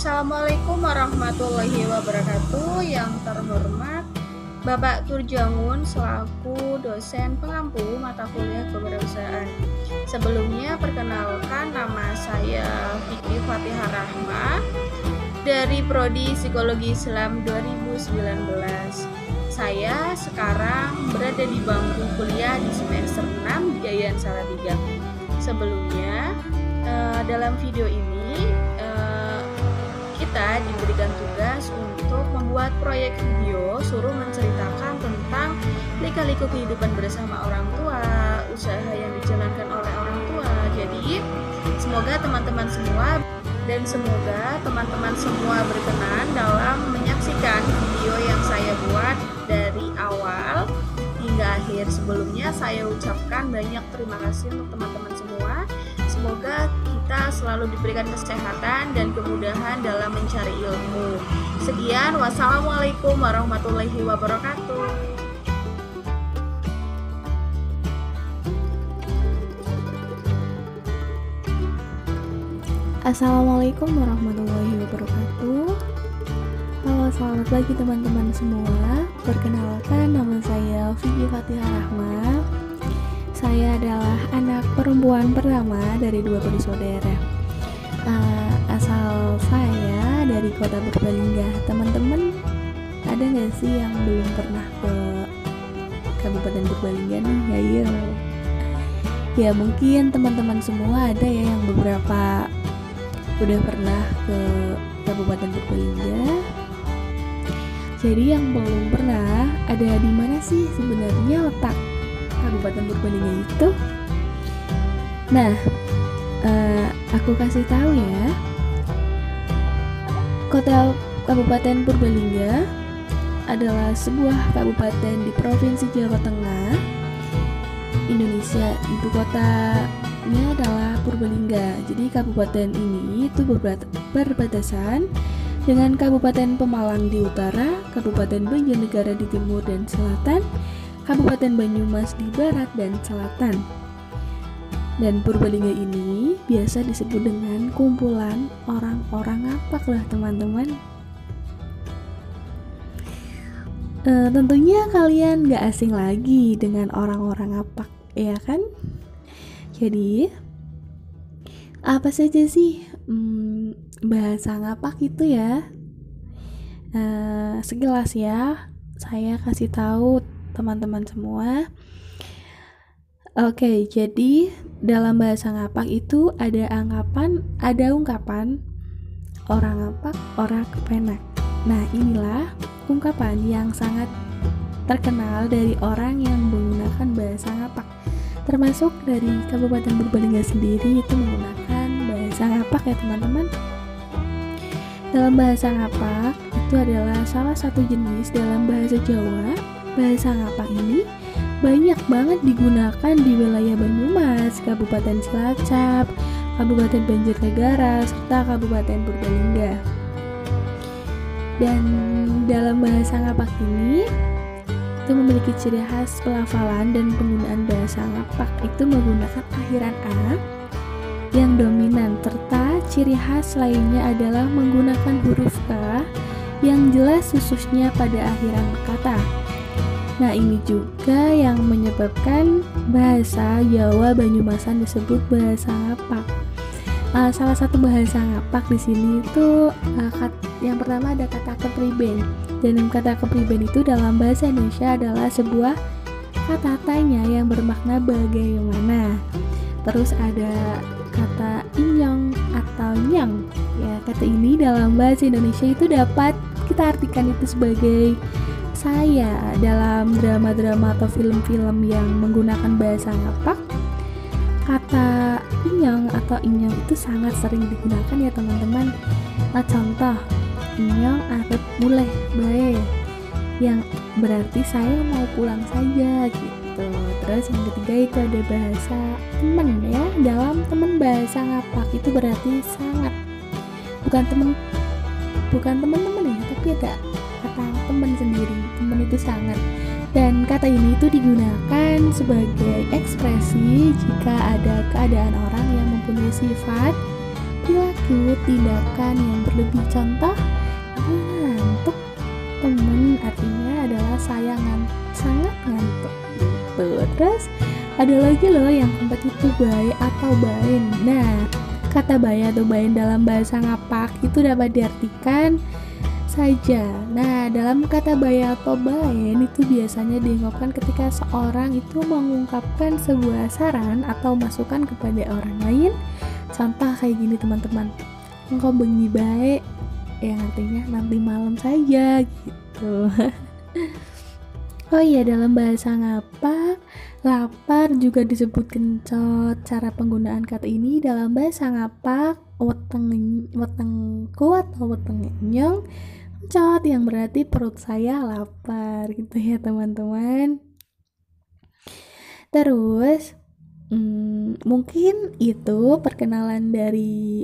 Assalamualaikum warahmatullahi wabarakatuh. Yang terhormat Bapak Turjangun selaku dosen pengampu mata kuliah kewirausahaan. Sebelumnya perkenalkan, nama saya Fikri Fatihah Rahma dari Prodi Psikologi Islam 2019. Saya sekarang berada di bangku kuliah di semester 6 di Yayan Salatiga. Sebelumnya dalam video ini kita diberikan tugas untuk membuat proyek video suruh menceritakan tentang lika-liku kehidupan bersama orang tua, usaha yang dijalankan oleh orang tua. Jadi semoga teman-teman semua berkenan dalam menyaksikan video yang saya buat dari awal hingga akhir. Sebelumnya saya ucapkan banyak terima kasih untuk teman-teman semua. Semoga kita selalu diberikan kesehatan dan kemudahan dalam mencari ilmu. Sekian, wassalamualaikum warahmatullahi wabarakatuh. Assalamualaikum warahmatullahi wabarakatuh. Halo, selamat pagi teman-teman semua. Perkenalkan, nama saya Fikri Fatihah Rahma. Saya adalah anak perempuan pertama dari 2 bersaudara. Asal saya dari kota Purbalingga. Teman-teman, ada nggak sih yang belum pernah ke Kabupaten Purbalingga nih? Ayo. Ya mungkin teman-teman semua ada ya yang beberapa udah pernah ke Kabupaten Purbalingga. Jadi yang belum pernah, ada di mana sih sebenarnya letak Kabupaten Purbalingga itu? Nah, aku kasih tahu ya. Kota Kabupaten Purbalingga adalah sebuah kabupaten di Provinsi Jawa Tengah, Indonesia. Ibu kotanya adalah Purbalingga. Jadi kabupaten ini itu berbatasan dengan Kabupaten Pemalang di utara, Kabupaten Banjarnegara di timur dan selatan, Kabupaten Banyumas di barat dan selatan. Dan Purbalingga ini biasa disebut dengan kumpulan orang-orang ngapak lah teman-teman. Tentunya kalian gak asing lagi dengan orang-orang ngapak, ya kan? Jadi apa saja sih bahasa ngapak itu ya? Sekilas ya, saya kasih tahu teman-teman semua. Oke, jadi dalam bahasa ngapak itu ada ungkapan orang ngapak, orang kepenak. Nah, inilah ungkapan yang sangat terkenal dari orang yang menggunakan bahasa ngapak. Termasuk dari Kabupaten Purbalingga sendiri itu menggunakan bahasa ngapak ya teman-teman. Dalam bahasa ngapak itu adalah salah satu jenis dalam bahasa Jawa. Bahasa ngapak ini banyak banget digunakan di wilayah Banyumas, Kabupaten Cilacap, Kabupaten Banjarnegara, serta Kabupaten Purbalingga. Dan dalam bahasa ngapak ini itu memiliki ciri khas pelafalan dan penggunaan bahasa ngapak itu menggunakan akhiran A yang dominan, serta ciri khas lainnya adalah menggunakan huruf K yang jelas khususnya pada akhiran kata. Nah, ini juga yang menyebabkan bahasa Jawa Banyumasan disebut bahasa ngapak. Salah satu bahasa ngapak di sini itu yang pertama ada kata kepriben. Dan kata kepriben itu dalam bahasa Indonesia adalah sebuah kata tanya yang bermakna bagaimana. Terus ada kata inyong atau nyang. Ya, kata ini dalam bahasa Indonesia itu dapat kita artikan itu sebagai saya. Dalam drama-drama atau film-film yang menggunakan bahasa ngapak, kata inyong atau inyong itu sangat sering digunakan ya teman-teman. Contoh, inyong arep mulai bae, yang berarti saya mau pulang saja gitu. Terus yang ketiga itu ada bahasa teman ya. Dalam teman bahasa ngapak itu berarti sangat, bukan teman-teman ya, tapi ada kata teman sendiri. Teman itu sangat. Dan kata ini itu digunakan sebagai ekspresi jika ada keadaan orang yang mempunyai sifat perilaku itu tindakan yang berlebih. Contoh, ini ngantuk temen, artinya adalah saya sangat ngantuk gitu. Terus ada lagi loh yang keempat itu bae atau bain. Nah, kata bae atau bain dalam bahasa Ngapak itu dapat diartikan saja. Nah, dalam kata bae atau bain itu biasanya diungkapkan ketika seorang itu mengungkapkan sebuah saran atau masukan kepada orang lain. Contoh kayak gini teman-teman, engkau bengi bae, yang artinya nanti malam saja gitu. Oh iya, dalam bahasa Ngapak, lapar juga disebut kencot. Cara penggunaan kata ini dalam bahasa Ngapak, wetengku atau weteng nyong kencot, yang berarti perut saya lapar gitu ya teman-teman. Terus mungkin itu perkenalan dari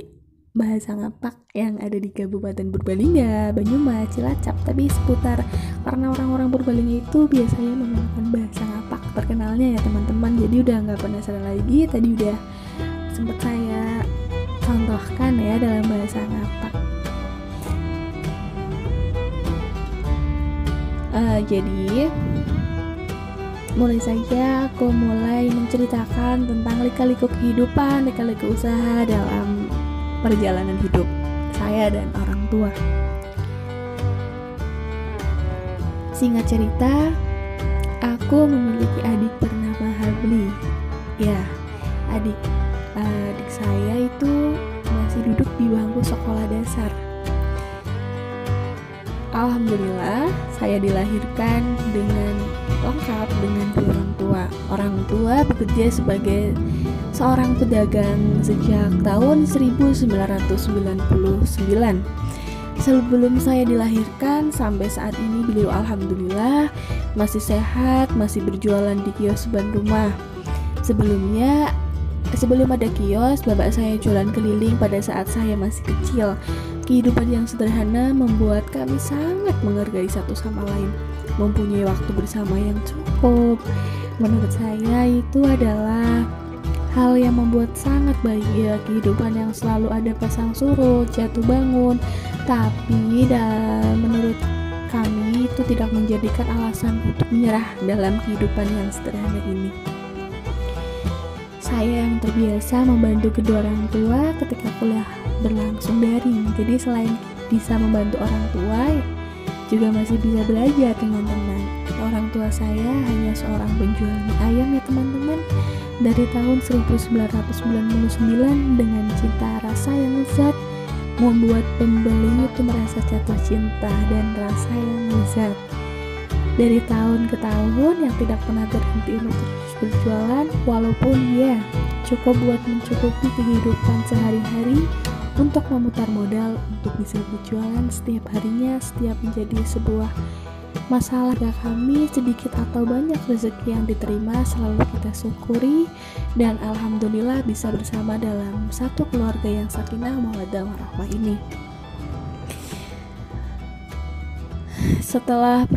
bahasa Ngapak yang ada di Kabupaten Purbalingga, Banyumas, Cilacap. Tapi seputar, karena orang-orang Purbalingga itu biasanya menggunakan bahasa Ngapak perkenalnya ya teman-teman. Jadi udah nggak penasaran lagi, tadi udah sempat saya contohkan ya dalam bahasa Ngapak. Jadi mulai saja aku menceritakan tentang lika-liku kehidupan, lika-liku usaha dalam perjalanan hidup saya dan orang tua. Singkat cerita, aku memiliki adik bernama Habli. Ya, adik saya itu masih duduk di bangku sekolah dasar. Alhamdulillah, saya dilahirkan dengan lengkap dengan dua orang tua. Orang tua bekerja sebagai seorang pedagang sejak tahun 1999. Sebelum saya dilahirkan sampai saat ini beliau alhamdulillah masih sehat, masih berjualan di kios ban rumah. Sebelum ada kios, bapak saya jualan keliling pada saat saya masih kecil. Kehidupan yang sederhana membuat kami sangat menghargai satu sama lain, mempunyai waktu bersama yang cukup. Menurut saya itu adalah hal yang membuat sangat bahagia. Kehidupan yang selalu ada pasang surut, jatuh bangun, tapi menurut kami itu tidak menjadikan alasan untuk menyerah dalam kehidupan yang sederhana ini. Saya yang terbiasa membantu kedua orang tua ketika kuliah berlangsung daring. Jadi selain bisa membantu orang tua, juga masih bisa belajar dengan tenang. Orang tua saya hanya seorang penjual mie ayam ya teman-teman. Dari tahun 1999 dengan cinta rasa yang lezat membuat pembeli itu merasa jatuh cinta dan rasa yang lezat. Dari tahun ke tahun yang tidak pernah berhenti untuk terus berjualan, walaupun ya cukup buat mencukupi kehidupan sehari-hari untuk memutar modal untuk bisa berjualan setiap harinya, setiap menjadi sebuah masalah bagi kami. Sedikit atau banyak rezeki yang diterima selalu kita syukuri, dan alhamdulillah bisa bersama dalam satu keluarga yang sakinah mawaddah warahmah ini. Setelah